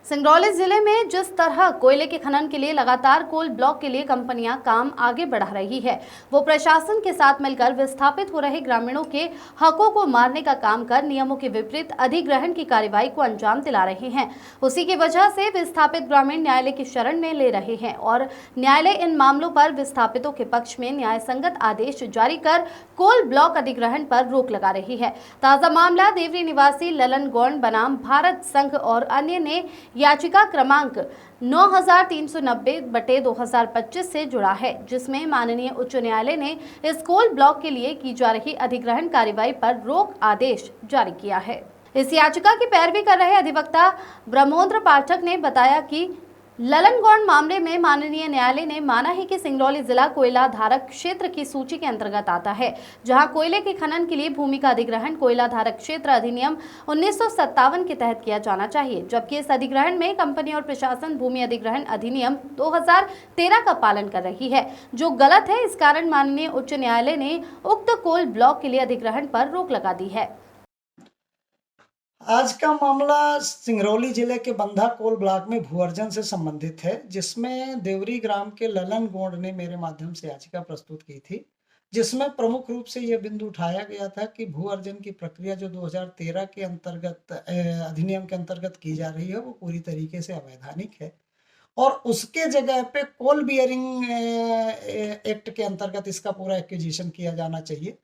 सिंगरौली जिले में जिस तरह कोयले के खनन के लिए लगातार कोल ब्लॉक के लिए कंपनियां काम आगे बढ़ा रही है, वो प्रशासन के साथ मिलकर विस्थापित हो रहे ग्रामीणों के हकों को मारने का काम कर नियमों के विपरीत अधिग्रहण की कार्रवाई को अंजाम दिला रहे हैं। उसी की वजह से विस्थापित ग्रामीण न्यायालय की शरण में ले रहे हैं और न्यायालय इन मामलों पर विस्थापितों के पक्ष में न्याय संगत आदेश जारी कर कोल ब्लॉक अधिग्रहण पर रोक लगा रही है। ताजा मामला देवरी निवासी ललन गौड़ बनाम भारत संघ और अन्य ने याचिका क्रमांक 9390/2025 से जुड़ा है, जिसमें माननीय उच्च न्यायालय ने इस कोल ब्लॉक के लिए की जा रही अधिग्रहण कार्रवाई पर रोक आदेश जारी किया है। इस याचिका की पैरवी कर रहे अधिवक्ता ब्रह्मोंद्र पाठक ने बताया कि ललन गौड़ मामले में माननीय न्यायालय ने माना है कि सिंगरौली जिला कोयला धारक क्षेत्र की सूची के अंतर्गत आता है, जहां कोयले के खनन के लिए भूमि का अधिग्रहण कोयला धारक क्षेत्र अधिनियम 1957 के तहत किया जाना चाहिए, जबकि इस अधिग्रहण में कंपनी और प्रशासन भूमि अधिग्रहण अधिनियम 2013 का पालन कर रही है, जो गलत है। इस कारण माननीय उच्च न्यायालय ने उक्त कोल ब्लॉक के लिए अधिग्रहण पर रोक लगा दी है। आज का मामला सिंगरौली जिले के बंधा कोल ब्लॉक में भू अर्जन से संबंधित है, जिसमें देवरी ग्राम के ललन गौड़ ने मेरे माध्यम से याचिका प्रस्तुत की थी, जिसमें प्रमुख रूप से यह बिंदु उठाया गया था कि भू अर्जन की प्रक्रिया जो 2013 के अंतर्गत अधिनियम के अंतर्गत की जा रही है, वो पूरी तरीके से अवैधानिक है और उसके जगह पे कोल बियरिंग एक्ट के अंतर्गत इसका पूरा एक्विजिशन किया जाना चाहिए,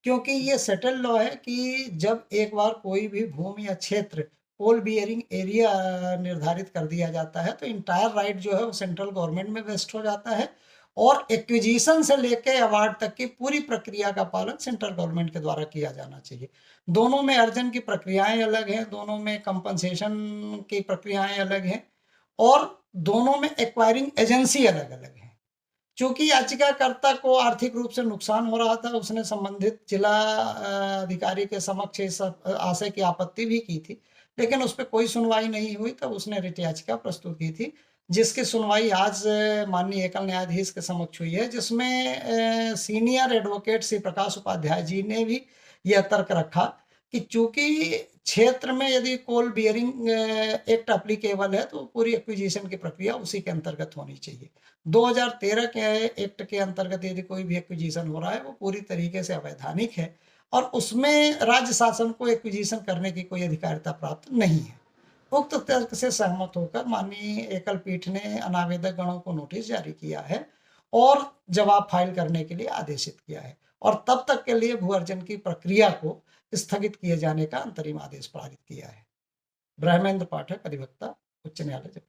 क्योंकि ये सेटल लॉ है कि जब एक बार कोई भी भूमि या क्षेत्र कोल बियरिंग एरिया निर्धारित कर दिया जाता है तो इंटायर राइट जो है वो सेंट्रल गवर्नमेंट में वेस्ट हो जाता है और एक्विजिशन से लेके अवार्ड तक की पूरी प्रक्रिया का पालन सेंट्रल गवर्नमेंट के द्वारा किया जाना चाहिए। दोनों में अर्जन की प्रक्रियाएं अलग हैं, दोनों में कंपनसेशन की प्रक्रियाएं अलग हैं और दोनों में एक्वायरिंग एजेंसी अलग अलग है। चूंकि याचिकाकर्ता को आर्थिक रूप से नुकसान हो रहा था, उसने संबंधित जिला अधिकारी के समक्ष इस आशय की आपत्ति भी की थी, लेकिन उस पर कोई सुनवाई नहीं हुई। तब उसने रिट याचिका प्रस्तुत की थी, जिसकी सुनवाई आज माननीय एकल न्यायाधीश के समक्ष हुई है, जिसमें सीनियर एडवोकेट श्री प्रकाश उपाध्याय जी ने भी यह तर्क रखा कि चूंकि क्षेत्र में यदि कोल बियरिंग एक्ट एप्लीकेबल है तो पूरी एक्विजिशन की प्रक्रिया उसी के अंतर्गत होनी चाहिए। 2013 के एक्ट के अंतर्गत यदि कोई भी एक्विजिशन हो रहा है वो पूरी तरीके से अवैधानिक है और उसमें राज्य शासन को एक्विजिशन करने की कोई अधिकारिता प्राप्त नहीं है। उक्त तर्क से सहमत होकर माननीय एकल पीठ ने अनावेदक गणों को नोटिस जारी किया है और जवाब फाइल करने के लिए आदेशित किया है और तब तक के लिए भू अर्जन की प्रक्रिया को स्थगित किए जाने का अंतरिम आदेश पारित किया है। ब्रह्मेंद्र पाठक, अधिवक्ता, उच्च न्यायालय।